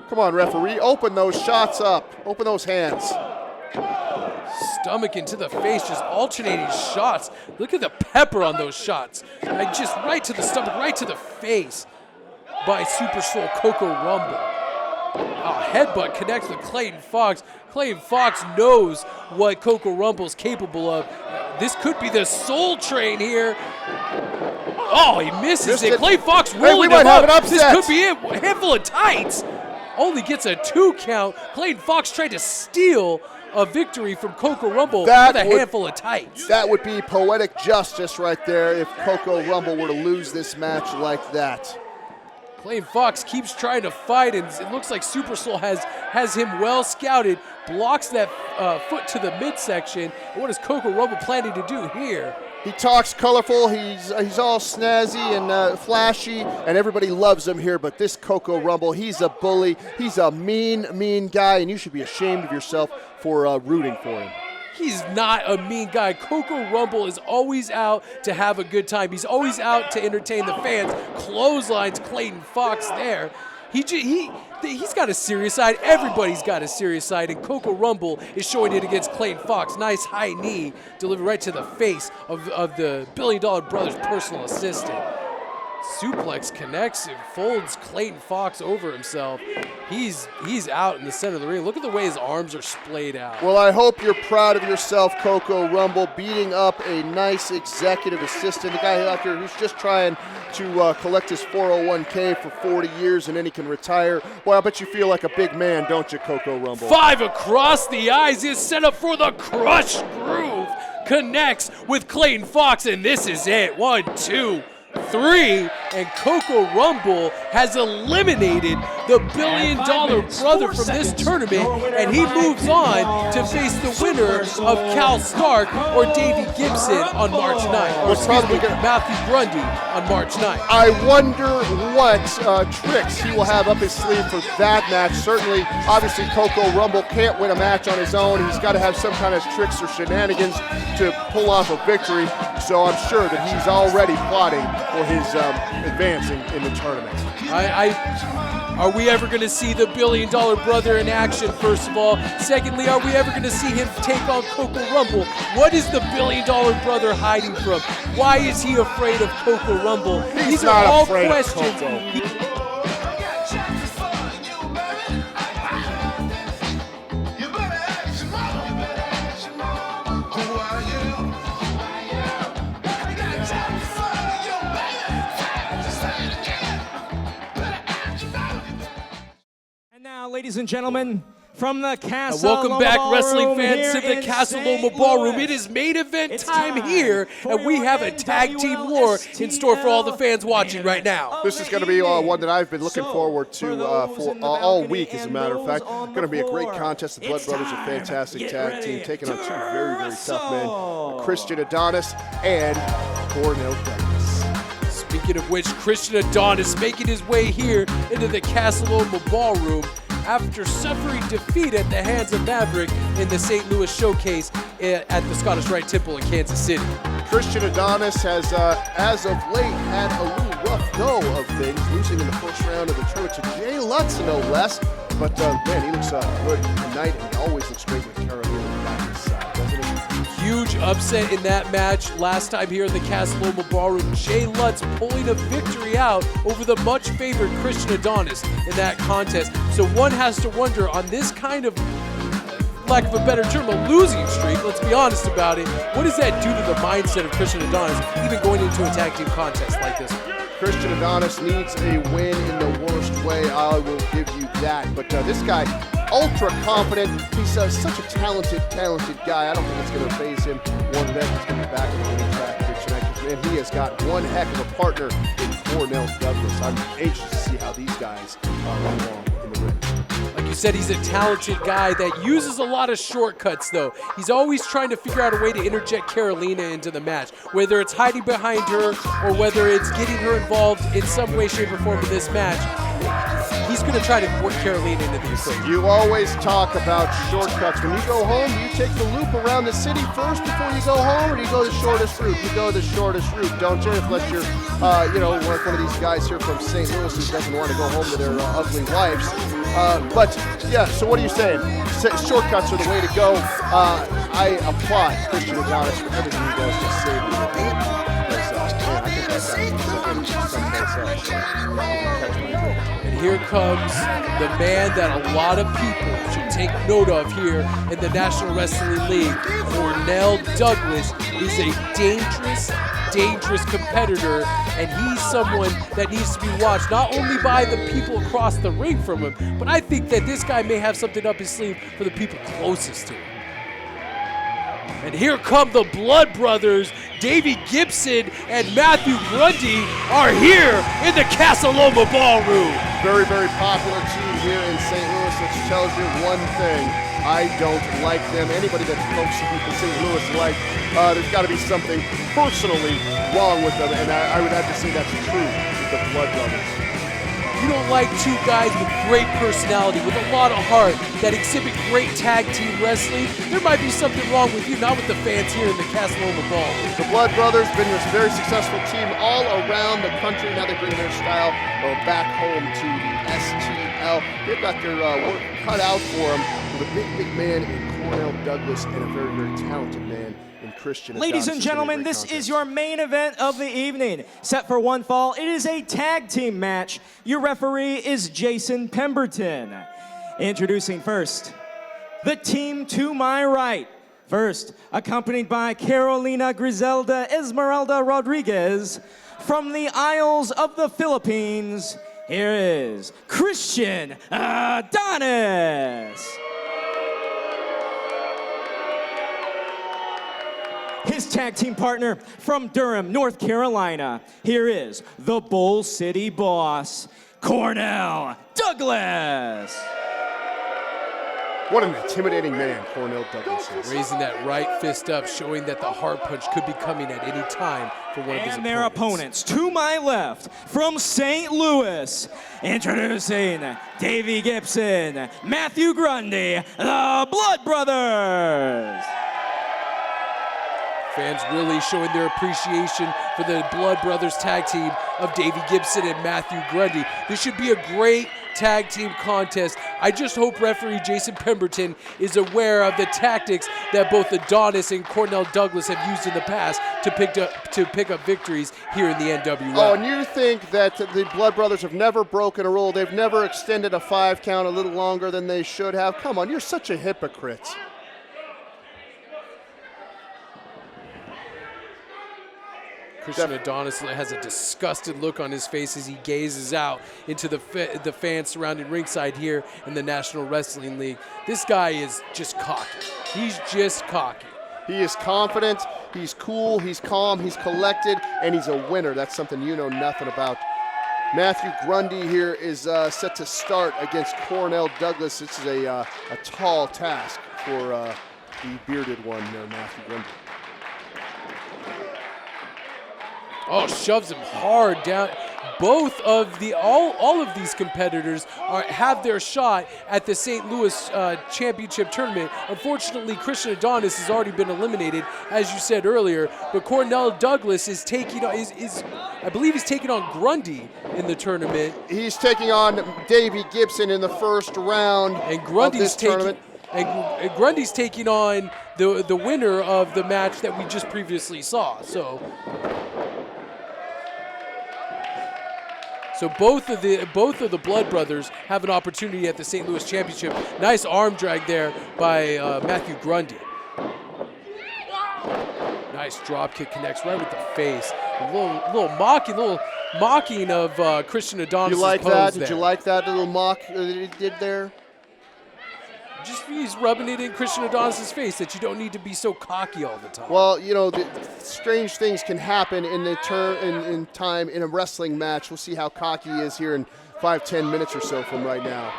Come on, referee, open those shots up. Open those hands. Stomach into the face, just alternating shots. Look at the pepper on those shots. Like just right to the stomach, right to the face by Super Soul CoCo Rumble. Oh, headbutt connects with Clayton Fox. Clayton Fox knows what CoCo Rumble's capable of. This could be the Soul Train here. Oh, he misses it. Clayton Fox rolling him up. This could be it. A handful of tights. Only gets a 2 count. Clayton Fox tried to steal a victory from CoCo Rumble with a handful of tights. That would be poetic justice right there if CoCo Rumble were to lose this match like that. Clayton Fox keeps trying to fight, and it looks like Super Soul has him well scouted, blocks that foot to the midsection. What is CoCo Rumble planning to do here? He talks colorful, he's all snazzy and flashy, and everybody loves him here, but this CoCo Rumble, he's a bully, he's a mean guy, and you should be ashamed of yourself for rooting for him. He's not a mean guy. CoCo Rumble is always out to have a good time. He's always out to entertain the fans. Clotheslines Clayton Fox there. He's got a serious side. Everybody's got a serious side, and CoCo Rumble is showing it against Clayton Fox. Nice high knee delivered right to the face of the $1 Billion Brothers' personal assistant. Suplex connects and folds Clayton Fox over himself. He's out in the center of the ring. Look at the way his arms are splayed out. Well, I hope you're proud of yourself, CoCo Rumble, beating up a nice executive assistant, the guy out there who's just trying to collect his 401k for 40 years and then he can retire. Well, I bet you feel like a big man, don't you, CoCo Rumble? 5 across the eyes is set up for the Crush Groove. Connects with Clayton Fox, and this is it. 1, 2, 3, and CoCo Rumble has eliminated the $1 Billion Brother from this tournament, and he moves on to face the winner of Cal Stark or Davey Gibson on March 9th, or Matthew Grundy on March 9th. I wonder what tricks he will have up his sleeve for that match. Certainly, obviously, CoCo Rumble can't win a match on his own. He's got to have some kind of tricks or shenanigans to pull off a victory, so I'm sure that he's already plotting for his advancing in the tournament. Are we ever going to see the $1 Billion Brother in action, first of all? Secondly, are we ever going to see him take on CoCo Rumble? What is the $1 Billion Brother hiding from? Why is he afraid of CoCo Rumble? These are all questions. Ladies and gentlemen, from the Casa welcome Loma back, Ballroom wrestling fans, to the in Casa Loma St. Ballroom. Louis. It is main event It's time here, and we have a tag team war in store for all the fans watching right now. This is going to be one that I've been looking forward to for all week, as a matter of fact. Going to be a great contest. The Blood Brothers are a fantastic tag team, taking on 2 very, very tough men, Christian Adonis and Cornell. Speaking of which, Christian Adonis making his way here into the Casa Loma Ballroom after suffering defeat at the hands of Maverick in the St. Louis Showcase at the Scottish Rite Temple in Kansas City. Christian Adonis has, as of late, had a little rough go of things, losing in the first round of the tournament to Jay Lutz, no less. But, man, he looks good tonight, and he always looks great with Carolina by his side, doesn't he? Huge upset in that match last time here in the Casa Loma Ballroom. Jay Lutz pulling a victory out over the much favored Christian Adonis in that contest. So one has to wonder, on this kind of, lack of a better term, a losing streak, let's be honest about it, what does that do to the mindset of Christian Adonis, even going into a tag team contest like this? Christian Adonis needs a win in the worst way, I will give you that. But this guy, ultra confident, he's such a talented guy. I don't think it's going to faze him one bit. He's going to be back in the winning track here tonight. And he has got one heck of a partner in Cornell Douglas. I'm anxious to see how these guys are along in the ring. Like You said he's a talented guy that uses a lot of shortcuts, though. He's always trying to figure out a way to interject Carolina into the match, whether it's hiding behind her or whether it's getting her involved in some way, shape, or form in this match. He's going to try to work Carolina into the equation. You always talk about shortcuts. When you go home, do you take the loop around the city first before you go home, or do you go the shortest route? You go the shortest route, don't you? Unless you're, like one of these guys here from St. Louis who doesn't want to go home to their ugly wives. But yeah, so what are you saying? Shortcuts are the way to go. I applaud Christian Adonis for everything he does to save me. And here comes the man that a lot of people should take note of here in the National Wrestling League. Cornell Douglas is a dangerous competitor, and he's someone that needs to be watched not only by the people across the ring from him, but I think that this guy may have something up his sleeve for the people closest to him. And here come the Blood Brothers. Davey Gibson and Matthew Grundy are here in the Casa Loma Ballroom. Very, very popular team here in St. Louis, which tells you one thing. I don't like them. Anybody that folks in St. Louis like, there's got to be something personally wrong with them, and I would have to say that's true with the Blood Brothers. You don't like two guys with great personality, with a lot of heart, that exhibit great tag team wrestling? There might be something wrong with you, not with the fans here in the Casa Loma Ballroom. The Blood Brothers been a very successful team all around the country. Now they bring their style back home to the STL. They've got their work cut out for them with a big man in Cornell Douglas and a very, very talented man in Christian Adonis. Ladies and gentlemen, this is your main event of the evening. Set for one fall, it is a tag team match. Your referee is Jason Pemberton. Introducing first, the team to my right. First, accompanied by Carolina Griselda Esmeralda Rodriguez. From the Isles of the Philippines, here is Christian Adonis. His tag team partner from Durham, North Carolina, here is the Bull City Boss, Cornell Douglas. What an intimidating man Cornell Douglas is. Raising that right fist up, showing that the hard punch could be coming at any time for one of his opponents. And their opponents, to my left, from St. Louis, introducing Davey Gibson, Matthew Grundy, the Blood Brothers. Fans really showing their appreciation for the Blood Brothers tag team of Davey Gibson and Matthew Grundy. This should be a great tag team contest. I just hope referee Jason Pemberton is aware of the tactics that both Adonis and Cornell Douglas have used in the past to pick up victories here in the NWL. Oh, and you think that the Blood Brothers have never broken a rule. They've never extended a 5 count a little longer than they should have. Come on, you're such a hypocrite. Christian Adonis has a disgusted look on his face as he gazes out into the fans surrounding ringside here in the National Wrestling League. This guy is just cocky. He's just cocky. He is confident, he's cool, he's calm, he's collected, and he's a winner. That's something you know nothing about. Matthew Grundy here is set to start against Cornell Douglas. This is a tall task for the bearded one there, Matthew Grundy. Oh, shoves him hard down. Both of all of these competitors have their shot at the St. Louis Championship Tournament. Unfortunately, Christian Adonis has already been eliminated, as you said earlier. But Cornell Douglas is taking on, I believe he's taking on Grundy in the tournament. He's taking on Davey Gibson in the first round and Grundy's of this tournament. And Grundy's taking on the winner of the match that we just previously saw. So both of the Blood Brothers have an opportunity at the St. Louis Championship. Nice arm drag there by Matthew Grundy. Nice drop kick, connects right with the face. A little mocking of Christian Adonis' You like pose that? there. Did you like that little mock that he did there? Just he's rubbing it in Christian Adonis' face that you don't need to be so cocky all the time. Well, you know, strange things can happen in time in a wrestling match. We'll see how cocky he is here in 5-10 minutes or so from right now.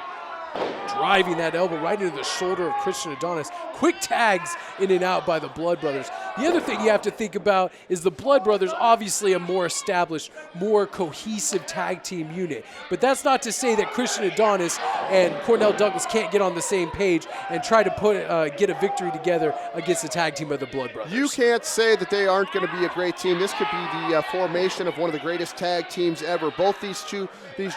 driving that elbow right into the shoulder of Christian Adonis. Quick tags in and out by the Blood Brothers. The other thing you have to think about is the Blood Brothers, obviously a more established, more cohesive tag team unit. But that's not to say that Christian Adonis and Cornell Douglas can't get on the same page and try to get a victory together against the tag team of the Blood Brothers. You can't say that they aren't going to be a great team. This could be the formation of one of the greatest tag teams ever. Both these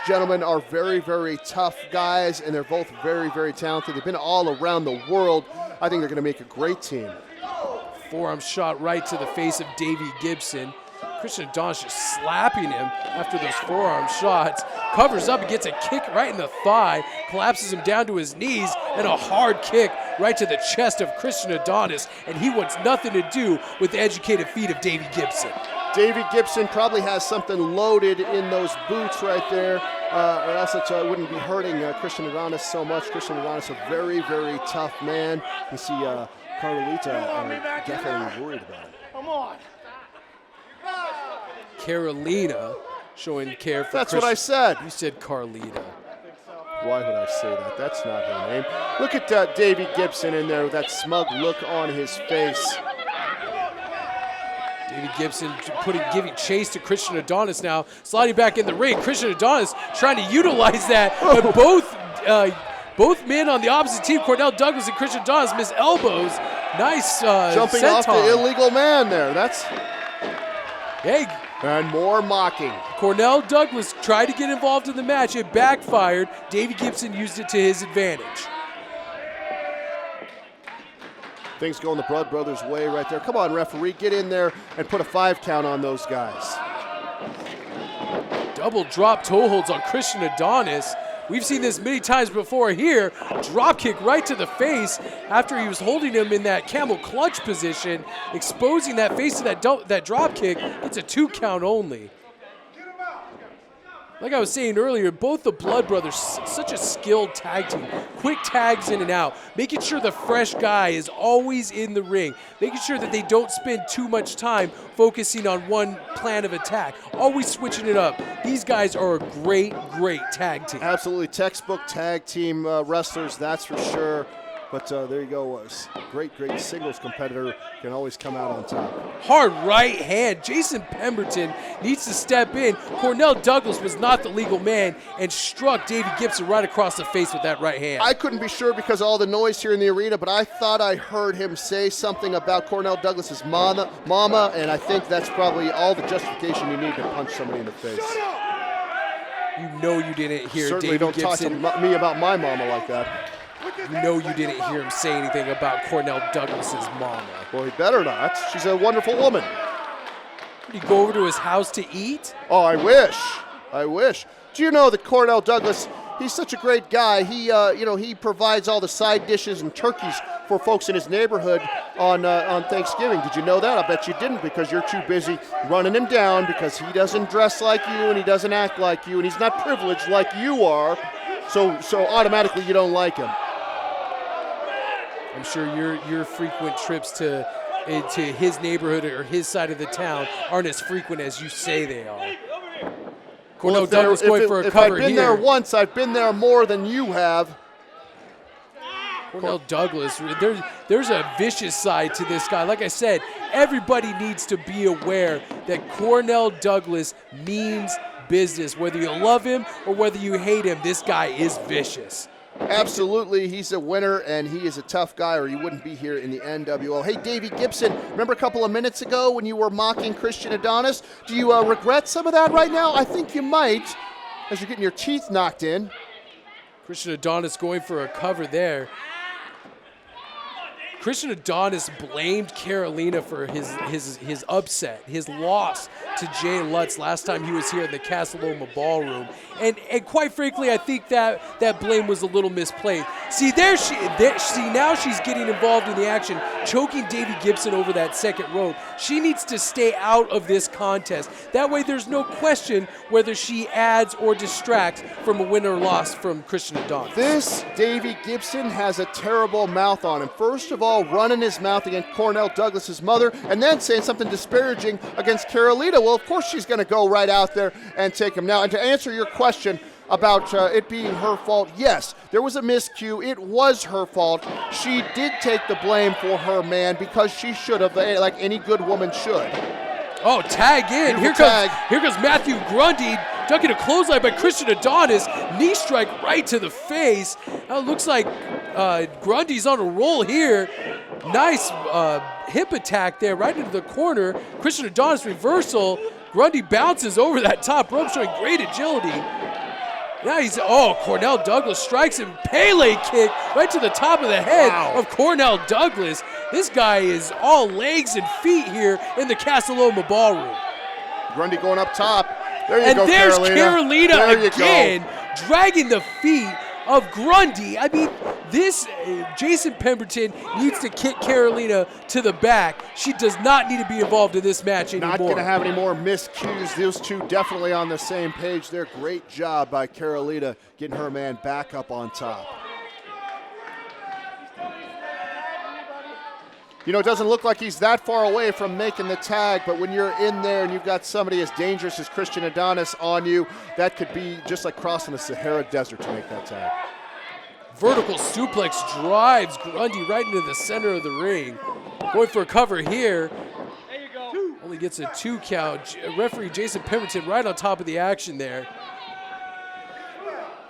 gentlemen are very, very tough guys, and they're both very, very talented. They've been all around the world. I think they're going to make a great team. Forearm shot right to the face of Davey Gibson. Christian Adonis just slapping him after those forearm shots. Covers up and gets a kick right in the thigh, collapses him down to his knees, and a hard kick right to the chest of Christian Adonis, and he wants nothing to do with the educated feet of Davey Gibson. Davey Gibson probably has something loaded in those boots right there, or else it wouldn't be hurting Christian Adonis so much. Christian Adonis, a very, very tough man. You see Carlita definitely worried about him. Come on. Carolina showing care for That's Christian. what I said. You said Carlita. Why would I say that? That's not her name. Look at Davey Gibson in there with that smug look on his face. Davey Gibson giving chase to Christian Adonis now, sliding back in the ring. Christian Adonis trying to utilize that, but both men on the opposite team, Cornell Douglas and Christian Adonis, miss elbows. Nice jumping senton. off the illegal man there. Hey. And more mocking. Cornell Douglas tried to get involved in the match. It backfired. Davey Gibson used it to his advantage. Things going the Blood Brothers' way right there. Come on, referee, get in there and put a 5 count on those guys. Double drop toe holds on Christian Adonis. We've seen this many times before here. Drop kick right to the face after he was holding him in that camel clutch position, exposing that face to that drop kick. It's a 2 count only. Like I was saying earlier, both the Blood Brothers, such a skilled tag team. Quick tags in and out, making sure the fresh guy is always in the ring, making sure that they don't spend too much time focusing on one plan of attack, always switching it up. These guys are a great, great tag team. Absolutely, textbook tag team wrestlers, that's for sure. But there you go, great singles competitor can always come out on top. Hard right hand. Jason Pemberton needs to step in. Cornell Douglas was not the legal man and struck Davey Gibson right across the face with that right hand. I couldn't be sure because of all the noise here in the arena, but I thought I heard him say something about Cornell Douglas's mama, and I think that's probably all the justification you need to punch somebody in the face. You know you didn't hear Certainly Davey don't talk Gibson. to me about my mama like that. You know you didn't hear him say anything about Cornell Douglas's mama. Well, he better not. She's a wonderful woman. Did he go over to his house to eat? Oh, I wish. Do you know that Cornell Douglas, he's such a great guy. He provides all the side dishes and turkeys for folks in his neighborhood on Thanksgiving. Did you know that? I bet you didn't because you're too busy running him down because he doesn't dress like you and he doesn't act like you and he's not privileged like you are. So automatically you don't like him. I'm sure your frequent trips to his neighborhood or his side of the town aren't as frequent as you say they are. Cornell Douglas going for a cover here. If I've been there once, I've been there more than you have. Cornell Douglas, there's a vicious side to this guy. Like I said, everybody needs to be aware that Cornell Douglas means business. Whether you love him or whether you hate him, this guy is vicious. Absolutely, he's a winner, and he is a tough guy, or he wouldn't be here in the NWL. Hey, Davey Gibson, remember a couple of minutes ago when you were mocking Christian Adonis? Do you regret some of that right now? I think you might, as you're getting your teeth knocked in. Christian Adonis going for a cover there. Christian Adonis blamed Carolina for his upset, his loss to Jay Lutz last time he was here in the Casa Loma Ballroom. And quite frankly, I think that blame was a little misplaced. See, now she's getting involved in the action, choking Davey Gibson over that second rope. She needs to stay out of this contest. That way there's no question whether she adds or distracts from a win or loss from Christian Adonis. This Davey Gibson has a terrible mouth on him. First of all, running his mouth against Cornell Douglas's mother, and then saying something disparaging against Carolina. Well, of course she's going to go right out there and take him. Now, and to answer your question, about it being her fault. Yes, there was a miscue. It was her fault. She did take the blame for her man because she should have, like any good woman should. Oh, tag in. Here comes Matthew Grundy, ducking a clothesline by Christian Adonis. Knee strike right to the face. It looks like Grundy's on a roll here. Nice hip attack there right into the corner. Christian Adonis reversal. Grundy bounces over that top rope, showing great agility. Now Cornell Douglas strikes him. Pele kick right to the top of the head of Cornell Douglas. This guy is all legs and feet here in the Casa Loma Ballroom. Grundy going up top. There you go, And there's Carolina. Carolina again, dragging the feet of Grundy. I mean, this Jason Pemberton needs to kick Carolina to the back. She does not need to be involved in this match anymore. Not going to have any more miscues. Those two definitely on the same page there. Great job by Carolina getting her man back up on top. You know, it doesn't look like he's that far away from making the tag, but when you're in there and you've got somebody as dangerous as Christian Adonis on you, that could be just like crossing the Sahara Desert to make that tag. Vertical suplex drives Grundy right into the center of the ring. Going for a cover here. There you go. Only gets a 2 count. Referee Jason Pemberton right on top of the action there.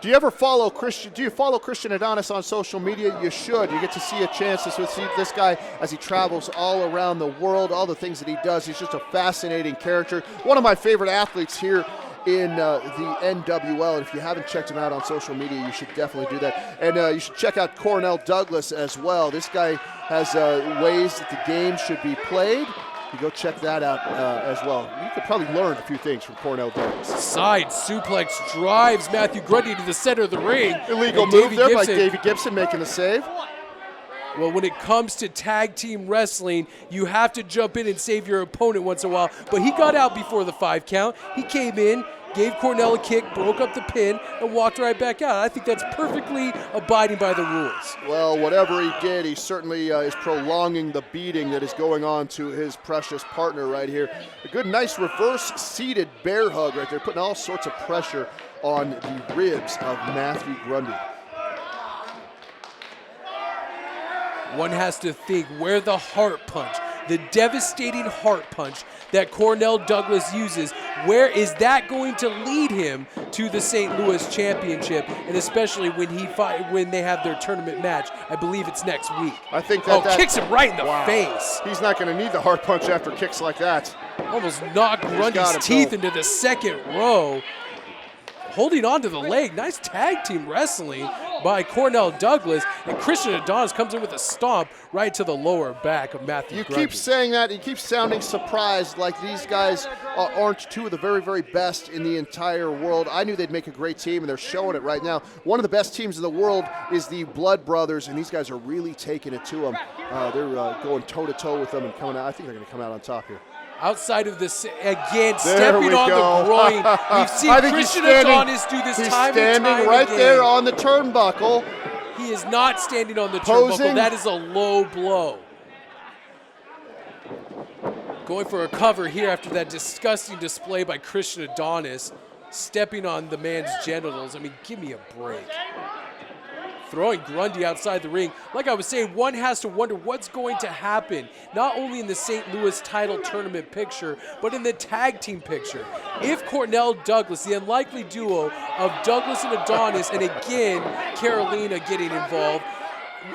Do you ever follow Christian? Do you follow Christian Adonis on social media? You should. You get to see a chance to see this guy as he travels all around the world, all the things that he does. He's just a fascinating character. One of my favorite athletes here in the NWL. And if you haven't checked him out on social media, you should definitely do that. And you should check out Cornell Douglas as well. This guy has ways that the game should be played. You go check that out as well. You could probably learn a few things from Cornell Douglas. Side suplex drives Matthew Grundy to the center of the ring. Illegal move there by Davey Gibson making the save. Well, when it comes to tag team wrestling, you have to jump in and save your opponent once in a while. But he got out before the 5 count. He came in, gave Cornell a kick, broke up the pin, and walked right back out. I think that's perfectly abiding by the rules. Well, whatever he did, he certainly is prolonging the beating that is going on to his precious partner right here. A good, nice reverse-seated bear hug right there, putting all sorts of pressure on the ribs of Matthew Grundy. One has to think where the heart punch, the devastating heart punch that Cornell Douglas uses, where is that going to lead him to the St. Louis Championship, and especially when they have their tournament match? I believe it's next week. I think that kicks him right in the face. He's not going to need the heart punch after kicks like that. Almost knocked Grundy's teeth into the second row. Holding on to the leg. Nice tag team wrestling by Cornell Douglas. And Christian Adonis comes in with a stomp right to the lower back of Matthew Grundy. You keep saying that. You keep sounding surprised like these guys aren't two of the very, very best in the entire world. I knew they'd make a great team, and they're showing it right now. One of the best teams in the world is the Blood Brothers, and these guys are really taking it to them. They're going toe-to-toe with them and coming out. I think they're going to come out on top here. Outside of this, again, stepping on the groin. We've seen Christian Adonis do this time and time again. He's standing right there on the turnbuckle. He is not standing on the turnbuckle. That is a low blow. Going for a cover here after that disgusting display by Christian Adonis. Stepping on the man's genitals. I mean, give me a break. Throwing Grundy outside the ring. Like I was saying, one has to wonder what's going to happen, not only in the St. Louis title tournament picture, but in the tag team picture. If Cornell Douglas, the unlikely duo of Douglas and Adonis, and again, Carolina getting involved,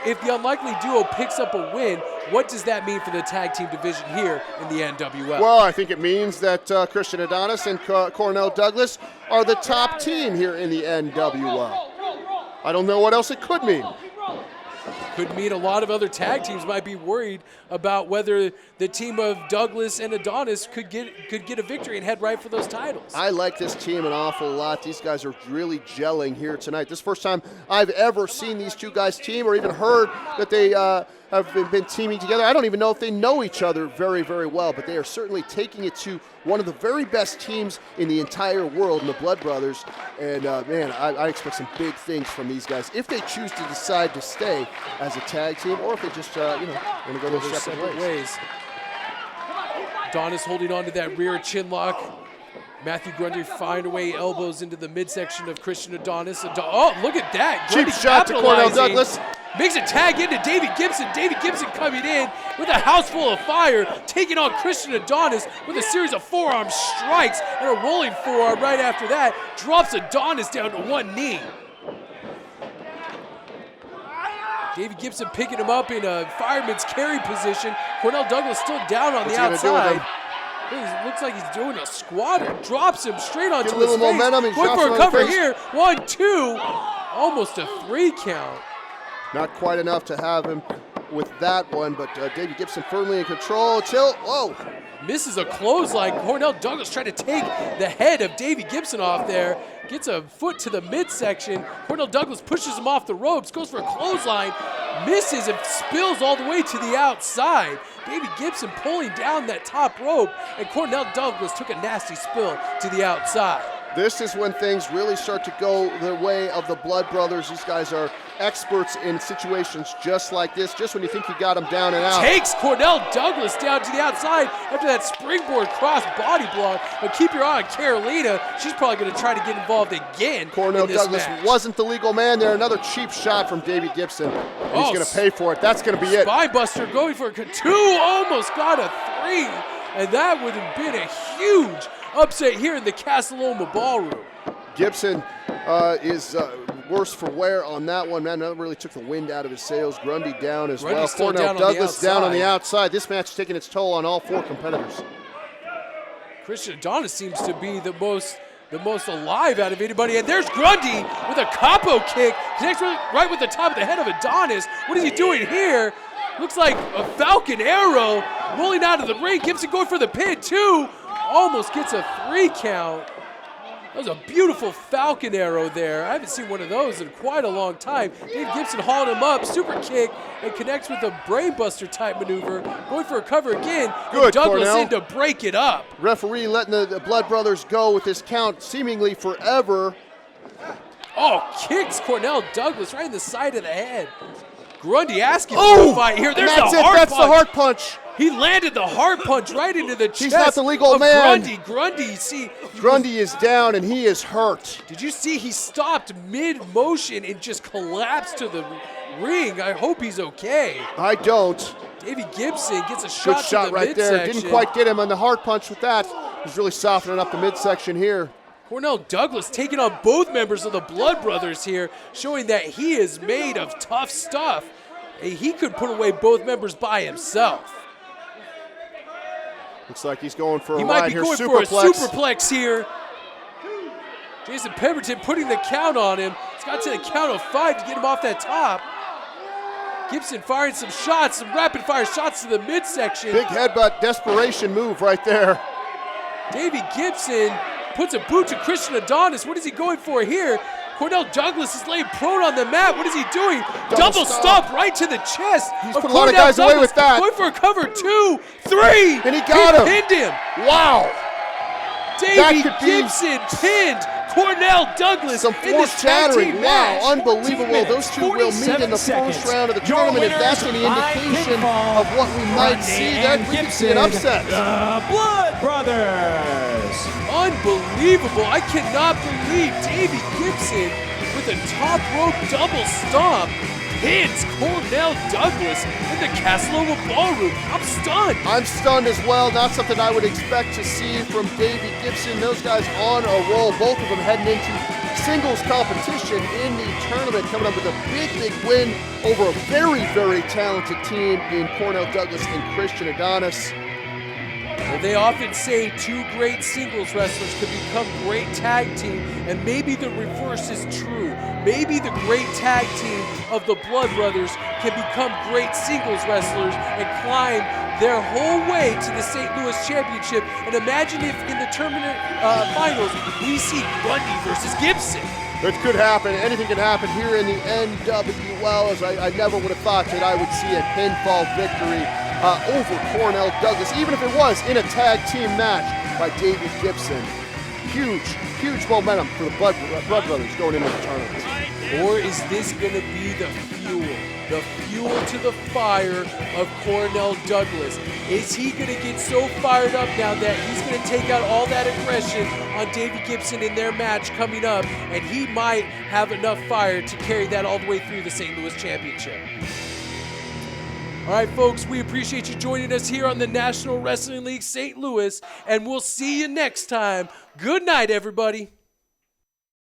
if the unlikely duo picks up a win, what does that mean for the tag team division here in the NWL? Well, I think it means that Christian Adonis and Cornell Douglas are the top team here in the NWL. I don't know what else it could mean. Could mean a lot of other tag teams might be worried about whether the team of Douglas and Adonis could get a victory and head right for those titles. I like this team an awful lot. These guys are really gelling here tonight. This is the first time I've ever seen these two guys team or even heard that they have been teaming together. I don't even know if they know each other very, very well, but they are certainly taking it to one of the very best teams in the entire world in the Blood Brothers. And man, I expect some big things from these guys if they choose to decide to stay as a tag team or if they just want to go their separate ways. Adonis holding on to that rear chin lock. Matthew Grundy find away elbows into the midsection of Christian Adonis. Oh, look at that. Cheap Grundy shot to Cornell capitalizing. Douglas. Makes a tag into David Gibson. David Gibson coming in with a house full of fire, taking on Christian Adonis with a series of forearm strikes and a rolling forearm right after that. Drops Adonis down to one knee. David Gibson picking him up in a fireman's carry position. Cornell Douglas still down on the outside. It looks like he's doing a squatter. Drops him straight onto his face. Momentum. Going for a cover here. 1, 2. Almost a 3 count. Not quite enough to have him with that one, but David Gibson firmly in control. Whoa. Misses a clothesline. Cornell Douglas trying to take the head of David Gibson off there. Gets a foot to the midsection. Cornell Douglas pushes him off the ropes, goes for a clothesline, misses and spills all the way to the outside. David Gibson pulling down that top rope, and Cornell Douglas took a nasty spill to the outside. This is when things really start to go the way of the Blood Brothers. These guys are experts in situations just like this, just when you think you got them down and out. Takes Cornell Douglas down to the outside after that springboard cross body block. But keep your eye on Carolina. She's probably going to try to get involved again. Cornell in this Douglas match. wasn't the legal man there. Another cheap shot from David Gibson. And he's going to pay for it. That's going to be it. Spinebuster going for a 2, almost got a 3. And that would have been a huge upset here in the Casa Loma Ballroom. Gibson is worse for wear on that one. Man, that really took the wind out of his sails. Grundy down as well. Cornell Douglas down on the outside. This match is taking its toll on all 4 competitors. Christian Adonis seems to be the most alive out of anybody. And there's Grundy with a capo kick. Connects right with the top of the head of Adonis. What is he doing here? Looks like a Falcon Arrow rolling out of the ring. Gibson going for the pin, 2. Almost gets a 3 count. That was a beautiful Falcon Arrow there. I haven't seen one of those in quite a long time. Dave Gibson hauling him up, super kick, and connects with a brainbuster type maneuver. Going for a cover again. Good, Douglas Cornell. in to break it up. Referee letting the Blood Brothers go with this count seemingly forever. Oh, kicks Cornell Douglas right in the side of the head. Grundy asking for a fight here. There's the heart That's punch. the heart punch. He landed the heart punch right into the chest. He's not the legal of man. Grundy, see. Grundy is down and he is hurt. Did you see he stopped mid-motion and just collapsed to the ring? I hope he's okay. I don't. Davey Gibson gets a Good shot shot to the right there. midsection. Didn't quite get him on the heart punch with that. He's really softening up the midsection here. Cornell Douglas taking on both members of the Blood Brothers here, showing that he is made of tough stuff. He could put away both members by himself. Looks like he's going for a He ride might be here. going for a superplex here. Jason Pemberton putting the count on him. He's got to the count of 5 to get him off that top. Gibson firing some shots, some rapid fire shots to the midsection. Big headbutt, desperation move right there. Davey Gibson puts a boot to Christian Adonis. What is he going for here? Cornell Douglas is laying prone on the mat. What is he doing? Double stomp right to the chest. He's put a lot of guys away with that. Going for a cover, 2, 3. And he got him. Pinned him. Wow. Davey Gibson pinned Cornell Douglas Some in this force tag team chattering. match. Wow, unbelievable. Those two will meet in the first round of the tournament. If that's any indication of what we might see, that we could see an upset. The Blood Brothers. Unbelievable. I cannot believe Davey Gibson with a top rope double stomp hits Cornell Douglas in the Casa Loma Ballroom. I'm stunned. I'm stunned as well. Not something I would expect to see from Davey Gibson. Those guys on a roll. Both of them heading into singles competition in the tournament, coming up with a big, big win over a very, very talented team in Cornell Douglas and Christian Adonis. Well, they often say 2 great singles wrestlers could become great tag team, and maybe the reverse is true. Maybe the great tag team of the Blood Brothers can become great singles wrestlers and climb their whole way to the St. Louis Championship. And imagine if in the tournament finals we see Grundy versus Gibson. It could happen. Anything can happen here in the NWL, as I never would have thought that I would see a pinfall victory over Cornell Douglas, even if it was in a tag team match by David Gibson. Huge, huge momentum for the Blood Brothers going into the tournament. Or is this going to be the fuel the fuel to the fire of Cornell Douglas. Is he going to get so fired up now that he's going to take out all that aggression on Davey Gibson in their match coming up, and he might have enough fire to carry that all the way through the St. Louis Championship? All right, folks, we appreciate you joining us here on the National Wrestling League St. Louis, and we'll see you next time. Good night, everybody.